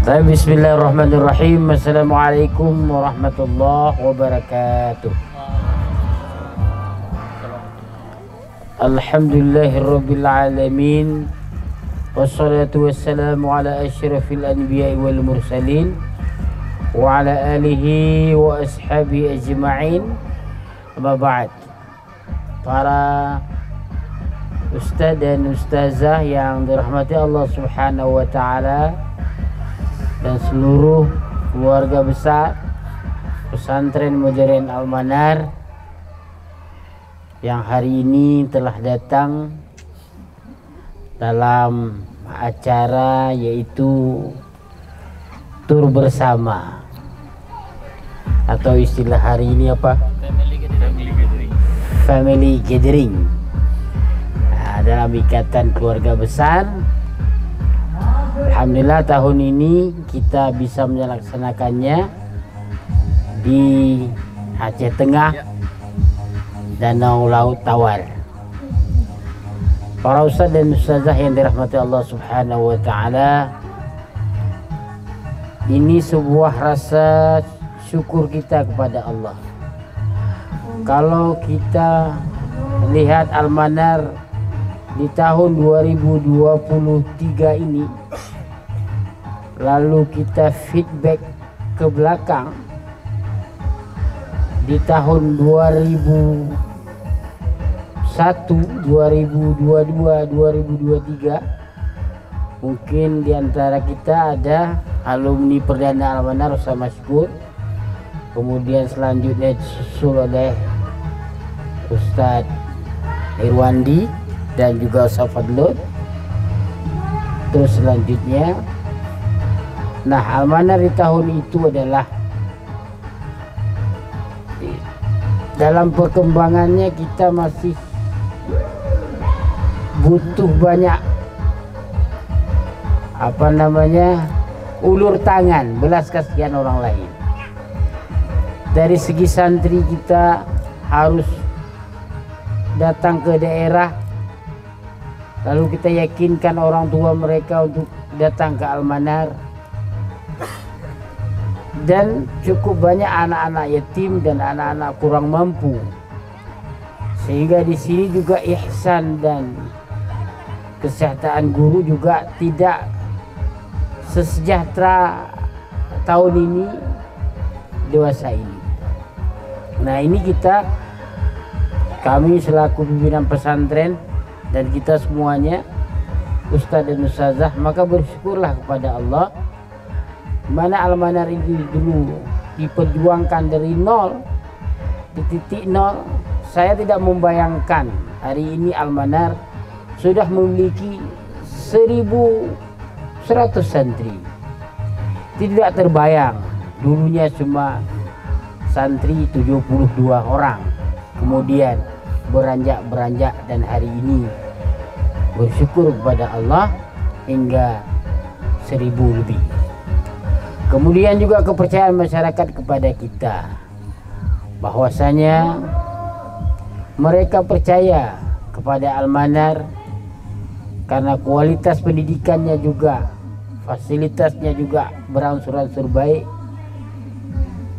Bismillahirrahmanirrahim. Assalamualaikum warahmatullahi wabarakatuh. Alhamdulillahirabbil alamin. Wassalatu wassalamu ala asyrafil anbiya'i wal mursalin wa ala alihi wa ashabihi ajma'in. Amma ba'd. Para ustaz dan ustazah yang dirahmati Allah Subhanahu wa taala dan seluruh keluarga besar Pesantren Modern Al-Manar yang hari ini telah datang dalam acara yaitu tur bersama, atau istilah hari ini apa? Family gathering. Nah, dalam ikatan keluarga besar, alhamdulillah tahun ini kita bisa melaksanakannya di Aceh Tengah, Danau Laut Tawar. Para ustaz dan ustazah yang dirahmati Allah Subhanahu wa taala, ini sebuah rasa syukur kita kepada Allah. Kalau kita lihat Al-Manar di tahun 2023 ini, lalu kita feedback ke belakang di tahun 2001, 2022, 2023, mungkin diantara kita ada alumni perdana Al-Manar Ustaz Masykur, kemudian selanjutnya disusul oleh Ustaz Irwandi dan juga Ustaz Fadlun, terus selanjutnya. Nah, Al-Manar di tahun itu adalah dalam perkembangannya kita masih butuh banyak ulur tangan, belas kasihan orang lain. Dari segi santri kita harus datang ke daerah, lalu kita yakinkan orang tua mereka untuk datang ke Al-Manar. Dan cukup banyak anak-anak yatim dan anak-anak kurang mampu, sehingga di sini juga ihsan dan kesejahteraan guru juga tidak sesejahtera tahun ini, dewasa ini. Nah, ini kami selaku pimpinan pesantren dan kita semuanya, ustaz dan ustazah, maka bersyukurlah kepada Allah, mana Al-Manar ini dulu diperjuangkan dari nol, di titik nol. Saya tidak membayangkan hari ini Al-Manar sudah memiliki 1.100 santri. Tidak terbayang, dulunya cuma santri 72 orang, kemudian beranjak dan hari ini bersyukur kepada Allah hingga 1.000 lebih. Kemudian juga kepercayaan masyarakat kepada kita, bahwasanya mereka percaya kepada Al-Manar karena kualitas pendidikannya juga, fasilitasnya juga beransur-ansur baik.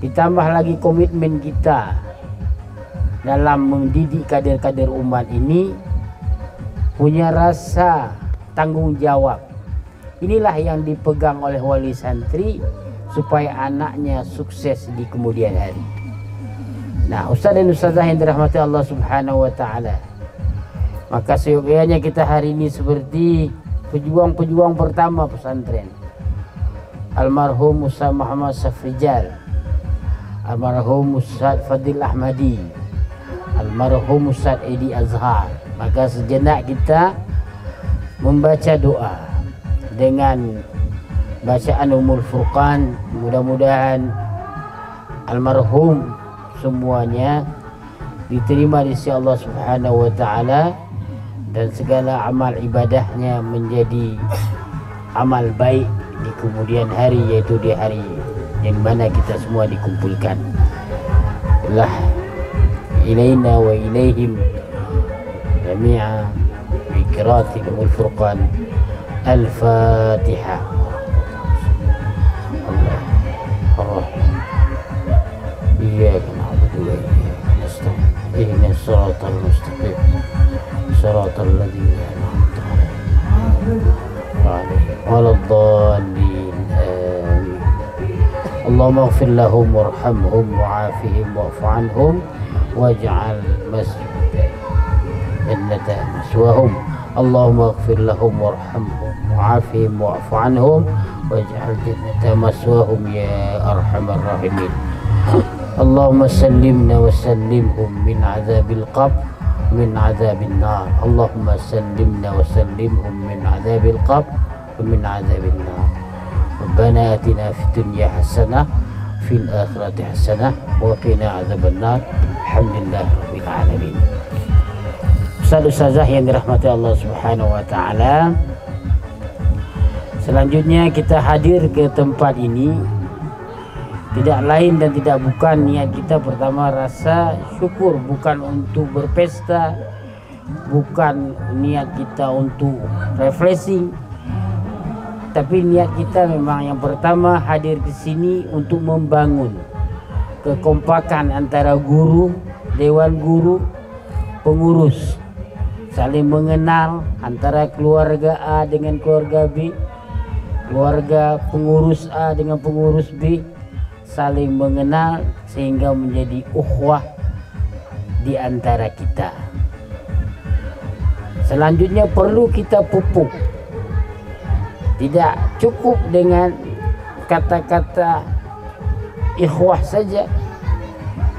Ditambah lagi komitmen kita dalam mendidik kader-kader umat ini, punya rasa tanggung jawab. Inilah yang dipegang oleh wali santri supaya anaknya sukses di kemudian hari. Nah, ustaz dan ustazah yang dirahmati Allah Subhanahu wa taala, maka seyogyanya kita hari ini seperti pejuang-pejuang pertama pesantren, almarhum Ustaz Muhammad Safrijal, almarhum Ustaz Fadil Ahmadi, almarhum Ustaz Edi Azhar. Maka sejenak kita membaca doa dengan bacaan Ummul Furqan. Mudah-mudahan almarhum semuanya diterima di sisi Allah Subhanahu wa taala dan segala amal ibadahnya menjadi amal baik di kemudian hari, yaitu di hari yang mana kita semua dikumpulkan. Lah ilaina wa ilaihim jami'a bi qira'ati Ummul Furqan. Al-Fatihah. Allah Ar-Rahman iyyaka na'budu wa iyyaka nasta'in ihdinas siratal mustaqim siratal ladzina an'amta 'alaihim waladdallin amin. Allahumma ighfir lahum warhamhum wa'afihim wa'fu 'anhum waj'al masjidal jannata maswahum. Allahumma ighfir lahum warhamhum wa'afihim wa'fu 'anhum waj'al jannata maswahum ya arhamar rahimin. Allahumma sallimna wa sallimhum min azabil qabr min azabil nar. Allahumma sallimna wa sallimhum min azabil qabr wa min azabil nar. Rabbana atina fid dunya hasanah fil akhirati hasanah wa qina azaban nar. Alhamdulillahi rabbil alamin. Ustaz-ustazah yang dirahmati Allah Subhanahu wa taala, selanjutnya kita hadir ke tempat ini tidak lain dan tidak bukan niat kita pertama rasa syukur, bukan untuk berpesta, bukan niat kita untuk refreshing, tapi niat kita memang yang pertama hadir ke sini untuk membangun kekompakan antara guru, dewan guru, pengurus, saling mengenal antara keluarga A dengan keluarga B, keluarga pengurus A dengan pengurus B, saling mengenal sehingga menjadi ukhuwah di antara kita. Selanjutnya perlu kita pupuk. Tidak cukup dengan kata-kata ikhwah saja.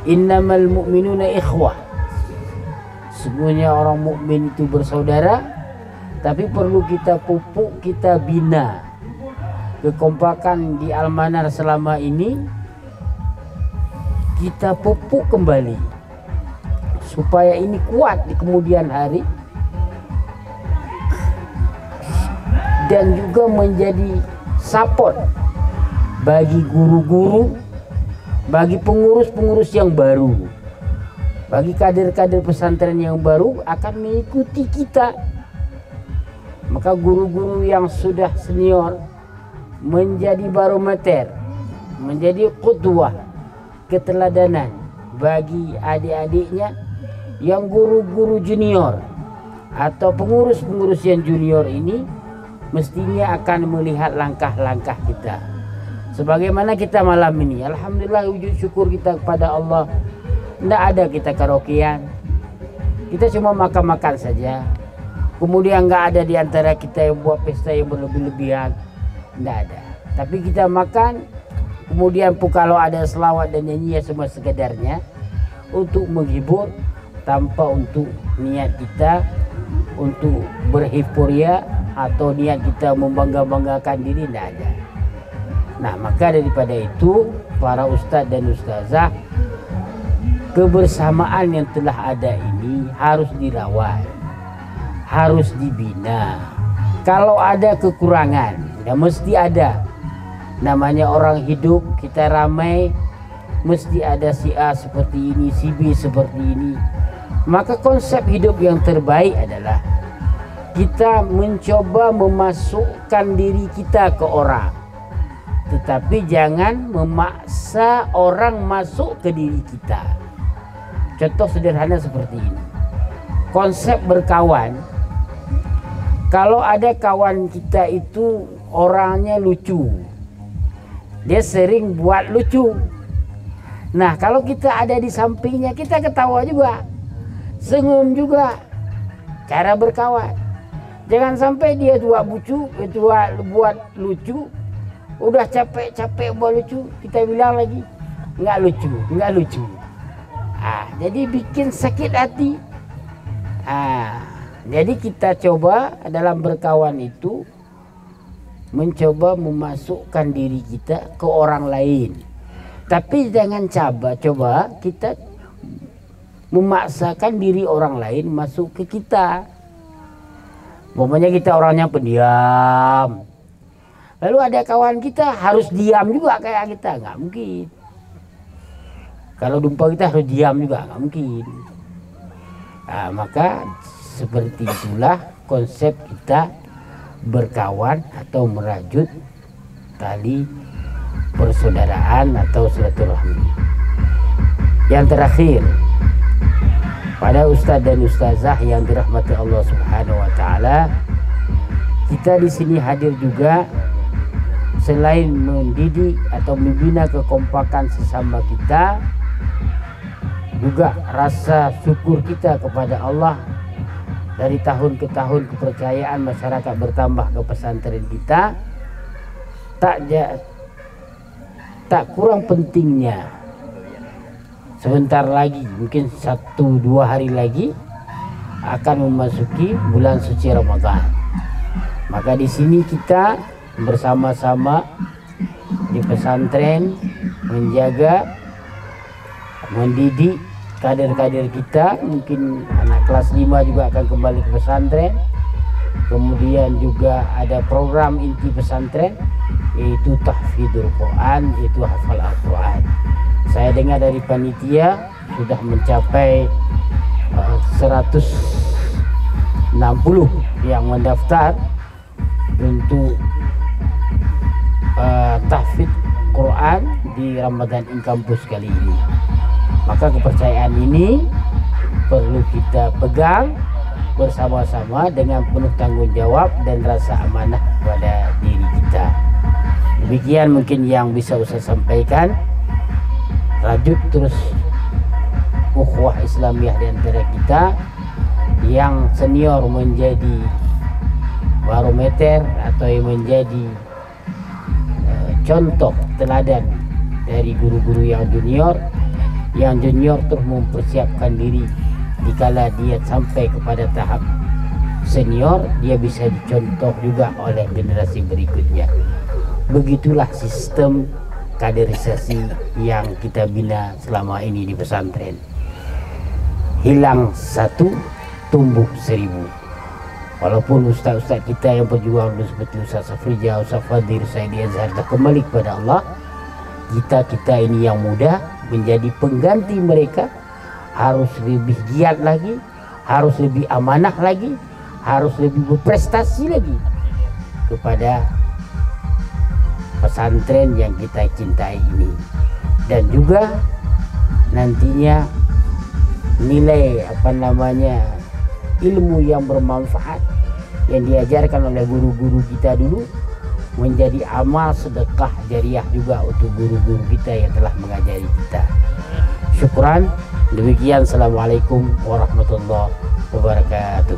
Innamal mu'minuna ikhwah. Sesungguhnya orang mukmin itu bersaudara, tapi perlu kita pupuk, kita bina kekompakan di Al-Manar selama ini. Kita pupuk kembali supaya ini kuat di kemudian hari dan juga menjadi support bagi guru-guru, bagi pengurus-pengurus yang baru, bagi kader-kader pesantren yang baru akan mengikuti kita. Maka guru-guru yang sudah senior menjadi barometer, menjadi qudwah, keteladanan bagi adik-adiknya yang guru-guru junior atau pengurus-pengurus yang junior ini mestinya akan melihat langkah-langkah kita. Sebagaimana kita malam ini, alhamdulillah wujud syukur kita kepada Allah. Tidak ada kita karaokean, kita cuma makan-makan saja. Kemudian nggak ada di antara kita yang buat pesta yang berlebih-lebihan, tidak ada. Tapi kita makan. Kemudian pun kalau ada selawat dan nyanyi ya semua sekedarnya untuk menghibur tanpa untuk niat kita untuk berhiporia atau niat kita membangga-banggakan diri, tidak ada. Nah maka daripada itu para ustadz dan ustazah, kebersamaan yang telah ada ini harus dirawat, harus dibina. Kalau ada kekurangan, ya mesti ada. Namanya orang hidup, kita ramai, mesti ada si A seperti ini, si B seperti ini. Maka konsep hidup yang terbaik adalah kita mencoba memasukkan diri kita ke orang, tetapi jangan memaksa orang masuk ke diri kita. Contoh sederhana seperti ini, konsep berkawan. Kalau ada kawan kita itu orangnya lucu, dia sering buat lucu. Nah kalau kita ada di sampingnya, kita ketawa juga, senyum juga. Cara berkawan, jangan sampai dia buat lucu, udah capek-capek buat lucu, kita bilang lagi nggak lucu. Jadi bikin sakit hati. Jadi kita coba dalam berkawan itu mencoba memasukkan diri kita ke orang lain, tapi jangan coba kita memaksakan diri orang lain masuk ke kita. Umpamanya kita orangnya pendiam, lalu ada kawan kita harus diam juga kayak kita, nggak mungkin. Kalau jumpa kita harus diam juga, nggak mungkin. Maka seperti itulah konsep kita berkawan atau merajut tali persaudaraan atau silaturahmi. Yang terakhir, pada ustadz dan ustazah yang dirahmati Allah Subhanahu wa taala, kita di sini hadir juga selain mendidik atau membina kekompakan sesama kita, juga rasa syukur kita kepada Allah. Dari tahun ke tahun kepercayaan masyarakat bertambah ke pesantren kita, tak kurang pentingnya. Sebentar lagi, mungkin 1-2 hari lagi akan memasuki bulan suci Ramadan. Maka di sini kita bersama-sama di pesantren menjaga, mendidik kader-kader kita. Mungkin anak kelas 5 juga akan kembali ke pesantren. Kemudian juga ada program inti pesantren, yaitu tahfidzul Quran, yaitu hafal Al-Quran. Saya dengar dari panitia sudah mencapai 160 yang mendaftar untuk tahfidz Quran di Ramadan in Campus kali ini. Maka kepercayaan ini perlu kita pegang bersama-sama dengan penuh tanggung jawab dan rasa amanah pada diri kita. Demikian mungkin yang bisa saya sampaikan. Rajut terus ukhuwah Islamiyah di antara kita. Yang senior menjadi barometer atau yang menjadi contoh teladan dari guru-guru yang junior. Yang junior terus mempersiapkan diri, dikala dia sampai kepada tahap senior, dia bisa dicontoh juga oleh generasi berikutnya. Begitulah sistem kaderisasi yang kita bina selama ini di pesantren. Hilang 1, tumbuh 1000. Walaupun ustaz-ustaz kita yang berjuang seperti Ustaz Safrija, Ustaz Fadhil, Saidi Azhar kembali kepada Allah, kita ini yang muda menjadi pengganti mereka harus lebih giat lagi, harus lebih amanah lagi, harus lebih berprestasi lagi kepada pesantren yang kita cintai ini. Dan juga nantinya nilai ilmu yang bermanfaat yang diajarkan oleh guru-guru kita dulu menjadi amal sedekah jariah juga untuk guru-guru kita yang telah mengajari kita. Syukran. Demikian, assalamualaikum warahmatullahi wabarakatuh.